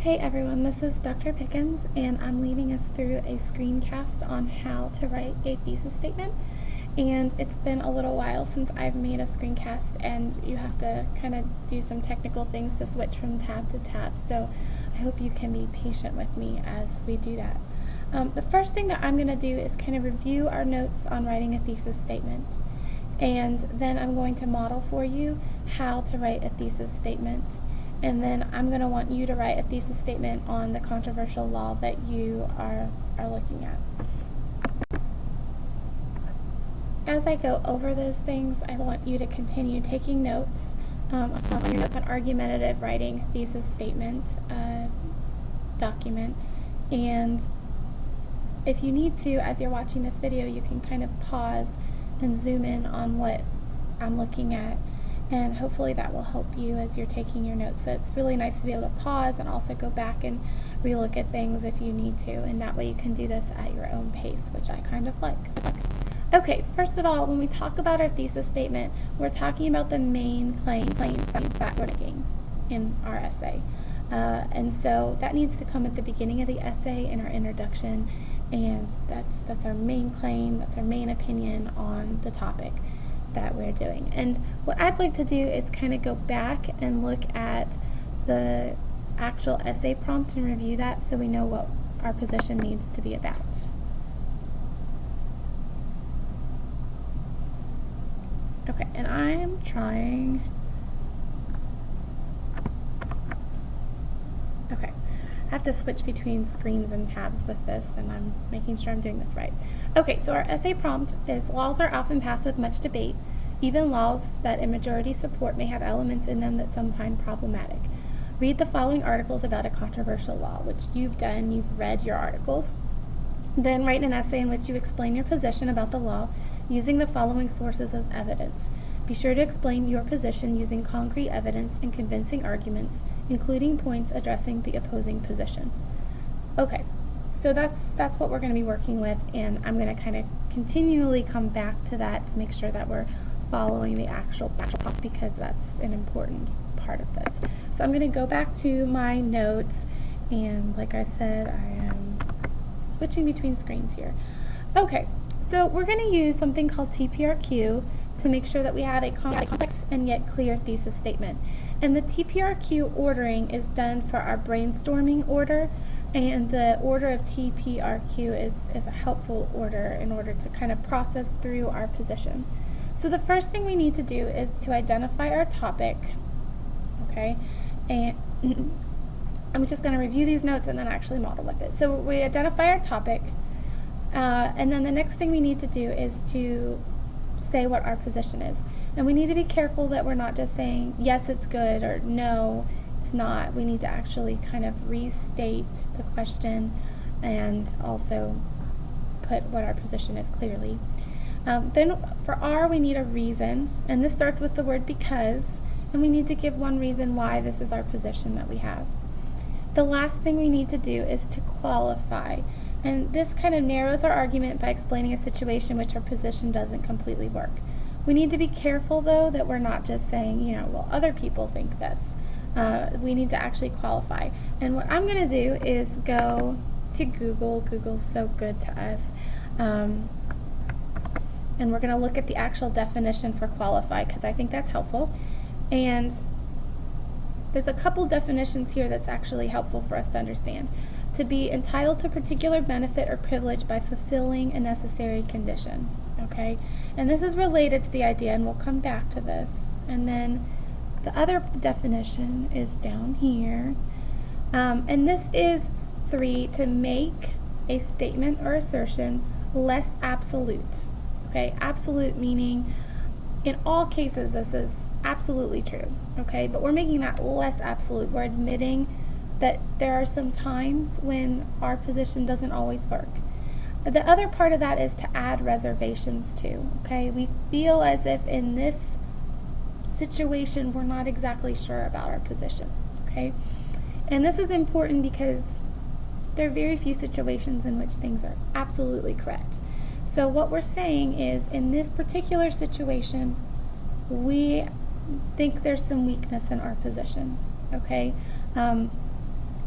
Hey everyone, this is Dr. Pickens, and I'm leading us through a screencast on how to write a thesis statement. And it's been a little while since I've made a screencast, and you have to kind of do some technical things to switch from tab to tab. So I hope you can be patient with me as we do that. The first thing that I'm going to do is kind of review our notes on writing a thesis statement. And then I'm going to model for you how to write a thesis statement. And then I'm going to want you to write a thesis statement on the controversial law that you are looking at. As I go over those things, I want you to continue taking notes on your notes on argumentative writing thesis statement document. And if you need to, as you're watching this video, you can kind of pause and zoom in on what I'm looking at. And hopefully that will help you as you're taking your notes. So it's really nice to be able to pause and also go back and relook at things if you need to. And that way you can do this at your own pace, which I kind of like. Okay, first of all, when we talk about our thesis statement, we're talking about the main claim that we're making in our essay. And so that needs to come at the beginning of the essay in our introduction. And that's our main claim, that's our main opinion on the topic that we're doing. And what I'd like to do is kind of go back and look at the actual essay prompt and review that so we know what our position needs to be about. Okay, and I'm trying... Okay, I have to switch between screens and tabs with this, and I'm making sure I'm doing this right. Okay, so our essay prompt is: laws are often passed with much debate. Even laws that a majority support may have elements in them that some find problematic. Read the following articles about a controversial law, which you've done, you've read your articles. Then write an essay in which you explain your position about the law using the following sources as evidence. Be sure to explain your position using concrete evidence and convincing arguments, including points addressing the opposing position. Okay, so that's what we're going to be working with, and I'm going to kind of continually come back to that to make sure that we're following the actual prompt, because that's an important part of this. So I'm going to go back to my notes, and like I said, I am switching between screens here. Okay, so we're going to use something called TPRQ to make sure that we have a complex and yet clear thesis statement. And the TPRQ ordering is done for our brainstorming order, and the order of TPRQ is a helpful order in order to kind of process through our position. So the first thing we need to do is to identify our topic, okay? And I'm just going to review these notes and then actually model with it. So we identify our topic, and then the next thing we need to do is to say what our position is. And we need to be careful that we're not just saying, yes, it's good, or no, it's not. We need to actually kind of restate the question and also put what our position is clearly. Then for R, we need a reason, and this starts with the word because, and we need to give one reason why this is our position that we have. The last thing we need to do is to qualify, and this kind of narrows our argument by explaining a situation which our position doesn't completely work. We need to be careful, though, that we're not just saying, well, other people think this. We need to actually qualify. And what I'm going to do is go to Google. Google's so good to us. And we're going to look at the actual definition for qualify, because I think that's helpful. And there's a couple definitions here that's actually helpful for us to understand. To be entitled to a particular benefit or privilege by fulfilling a necessary condition. Okay? And this is related to the idea, and we'll come back to this. And then the other definition is down here. And this is 3, to make a statement or assertion less absolute. Okay? Absolute meaning in all cases this is absolutely true. Okay? But we're making that less absolute. We're admitting that there are some times when our position doesn't always work. The other part of that is to add reservations too. Okay? We feel as if in this situation we're not exactly sure about our position. Okay? And this is important because there are very few situations in which things are absolutely correct. So what we're saying is, in this particular situation, we think there's some weakness in our position. Okay?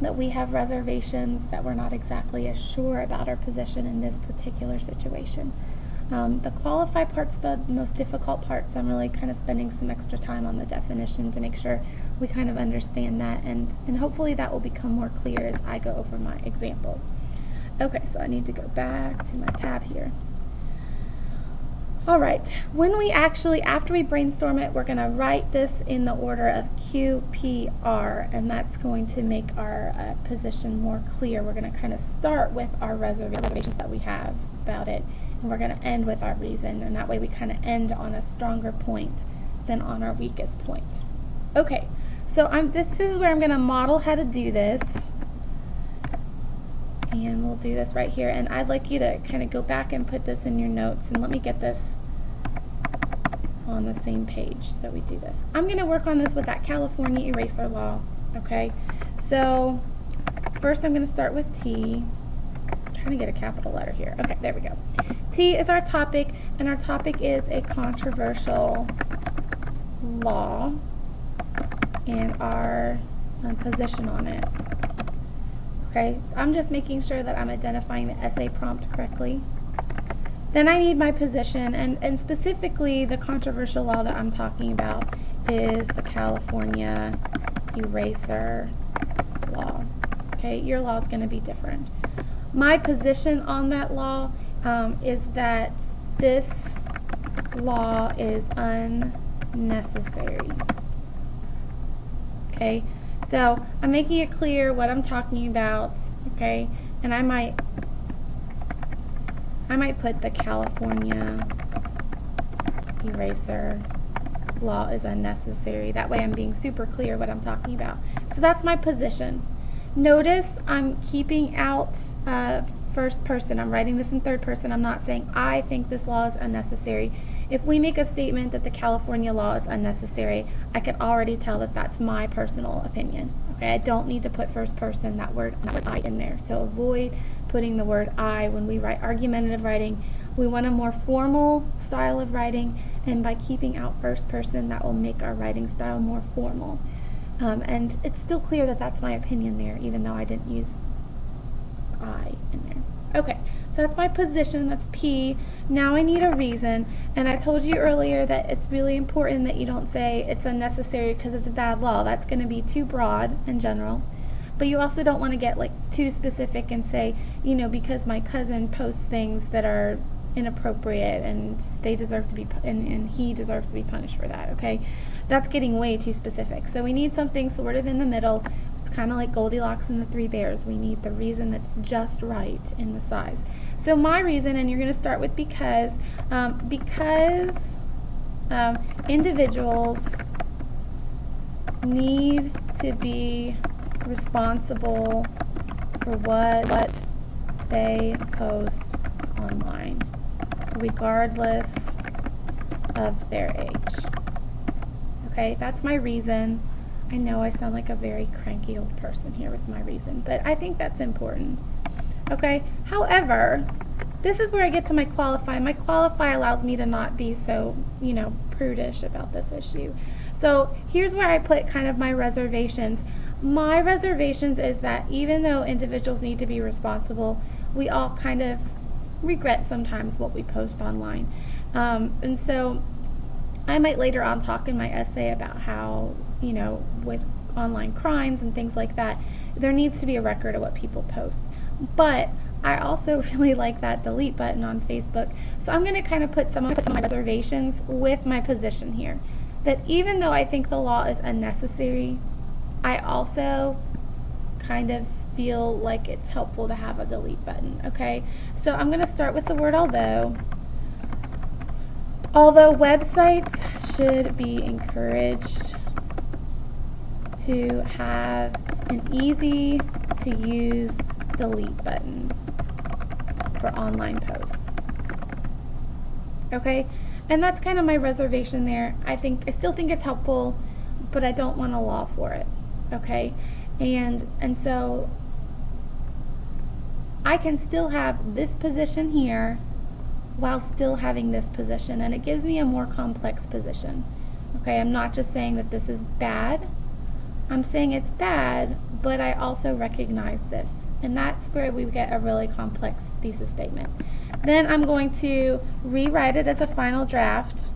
that we have reservations, that we're not exactly as sure about our position in this particular situation. The qualify part's the most difficult part, so I'm really kind of spending some extra time on the definition to make sure we kind of understand that, and hopefully that will become more clear as I go over my example. Okay, so I need to go back to my tab here. All right, when we actually, after we brainstorm it, we're going to write this in the order of QPR, and that's going to make our position more clear. We're going to kind of start with our reservations that we have about it, and we're going to end with our reason, and that way we kind of end on a stronger point than on our weakest point. Okay, so this is where I'm going to model how to do this. And we'll do this right here, and I'd like you to kind of go back and put this in your notes, and let me get this on the same page so we do this. I'm going to work on this with that California eraser law, okay? So first I'm going to start with T. I'm trying to get a capital letter here. Okay, there we go. T is our topic, and our topic is a controversial law and our position on it. Okay, so I'm just making sure that I'm identifying the essay prompt correctly. Then I need my position, and specifically the controversial law that I'm talking about is the California eraser law. Okay, your law is going to be different. My position on that law is that this law is unnecessary. Okay. So I'm making it clear what I'm talking about, okay? And I might put the California eraser law is unnecessary. That way I'm being super clear what I'm talking about. So that's my position. Notice I'm keeping out first person. I'm writing this in third person. I'm not saying I think this law is unnecessary. If we make a statement that the California law is unnecessary, I can already tell that that's my personal opinion. Okay, I don't need to put first person, that word I in there. So avoid putting the word I when we write argumentative writing. We want a more formal style of writing, and by keeping out first person, that will make our writing style more formal. And it's still clear that that's my opinion there, even though I didn't use I in there. Okay, so that's my position, that's P. Now I need a reason, and I told you earlier that it's really important that you don't say it's unnecessary because it's a bad law. That's going to be too broad and general. But you also don't want to get like too specific and say, you know, because my cousin posts things that are inappropriate and they deserve to be and he deserves to be punished for that. Okay, that's getting way too specific. So we need something sort of in the middle. It's kind of like Goldilocks and the Three Bears. We need the reason that's just right in the size. So my reason, and you're going to start with because individuals need to be responsible for what they post online, regardless of their age. Okay, that's my reason. I know I sound like a very cranky old person here with my reason, but I think that's important. Okay, however, this is where I get to my qualify. My qualify allows me to not be so, you know, prudish about this issue. So here's where I put kind of my reservations. My reservations is that even though individuals need to be responsible, we all kind of regret sometimes what we post online. And so I might later on talk in my essay about how, you know, with online crimes and things like that, there needs to be a record of what people post. But I also really like that delete button on Facebook. So I'm going to kind of put some of my reservations with my position here. That even though I think the law is unnecessary, I also kind of feel like it's helpful to have a delete button, okay? So I'm going to start with the word although. Although websites should be encouraged to have an easy to use delete button for online posts. Okay? And that's kind of my reservation there. I still think it's helpful, but I don't want a law for it. Okay? And so I can still have this position here while still having this position, and it gives me a more complex position. Okay, I'm not just saying that this is bad. I'm saying it's bad, but I also recognize this. And that's where we get a really complex thesis statement. Then I'm going to rewrite it as a final draft.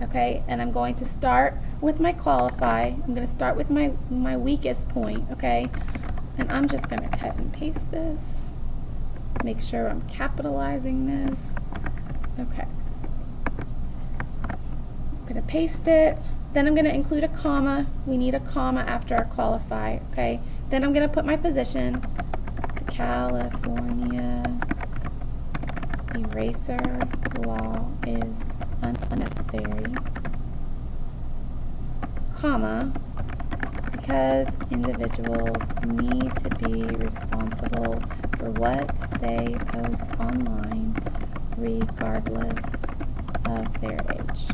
Okay, and I'm going to start with my qualify. I'm going to start with my weakest point, okay? And I'm just going to cut and paste this. Make sure I'm capitalizing this. Okay. I'm going to paste it. Then I'm going to include a comma. We need a comma after our qualify, okay? Then I'm going to put my position. The California eraser law is unnecessary, comma, because individuals need to be responsible for what they post online regardless of their age.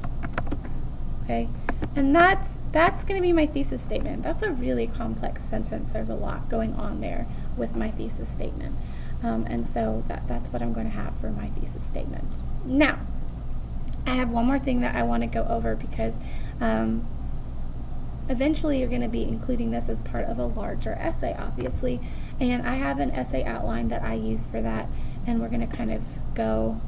Okay, and that's going to be my thesis statement. That's a really complex sentence. There's a lot going on there with my thesis statement. And so that's what I'm going to have for my thesis statement. Now, I have one more thing that I want to go over because eventually you're going to be including this as part of a larger essay, obviously. And I have an essay outline that I use for that, and we're going to kind of go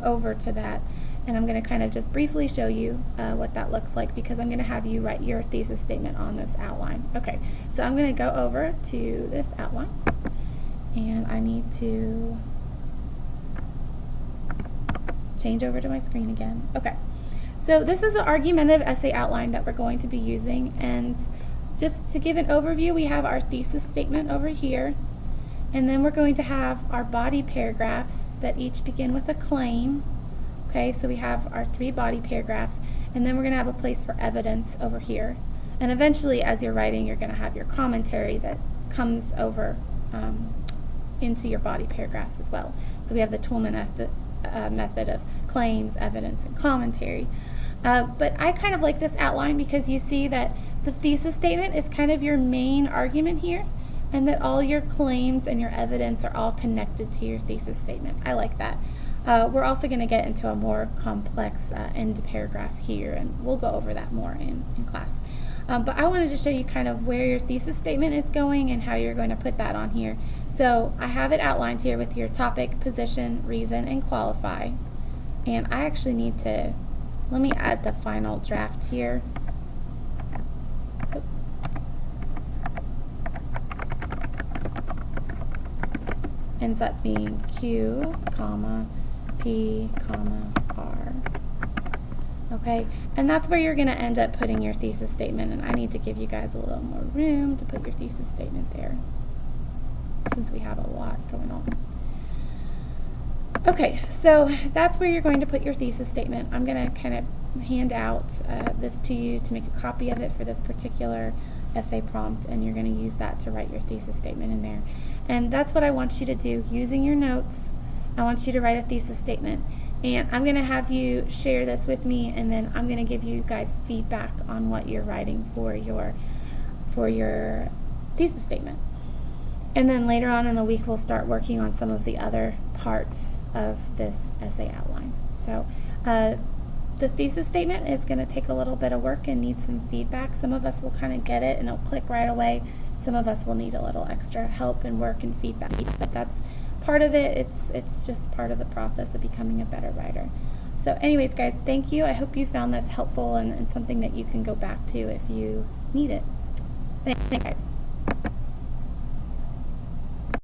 over to that. And I'm going to kind of just briefly show you what that looks like, because I'm going to have you write your thesis statement on this outline. Okay, so I'm going to go over to this outline, and I need to change over to my screen again. Okay, so this is an argumentative essay outline that we're going to be using, and just to give an overview, we have our thesis statement over here, and then we're going to have our body paragraphs that each begin with a claim. Okay, so we have our 3 body paragraphs, and then we're going to have a place for evidence over here. And eventually, as you're writing, you're going to have your commentary that comes over into your body paragraphs as well. So we have the Toolman method of claims, evidence, and commentary. But I kind of like this outline because you see that the thesis statement is kind of your main argument here, and that all your claims and your evidence are all connected to your thesis statement. I like that. We're also going to get into a more complex end paragraph here, and we'll go over that more in class. But I wanted to show you kind of where your thesis statement is going and how you're going to put that on here. So I have it outlined here with your topic, position, reason, and qualify. And I actually need to, let me add the final draft here. Ends up being Q, comma, P, comma, R. Okay, and that's where you're going to end up putting your thesis statement, and I need to give you guys a little more room to put your thesis statement there, since we have a lot going on. Okay, so that's where you're going to put your thesis statement. I'm going to kind of hand out this to you to make a copy of it for this particular essay prompt, and you're going to use that to write your thesis statement in there. And that's what I want you to do. Using your notes, I want you to write a thesis statement. And I'm going to have you share this with me, and then I'm going to give you guys feedback on what you're writing for your thesis statement. And then later on in the week, we'll start working on some of the other parts of this essay outline. So the thesis statement is going to take a little bit of work and need some feedback. Some of us will kind of get it and it'll click right away. Some of us will need a little extra help and work and feedback, but that's part of it. It's just part of the process of becoming a better writer. So anyways, guys, thank you. I hope you found this helpful and something that you can go back to if you need it. Thanks, guys.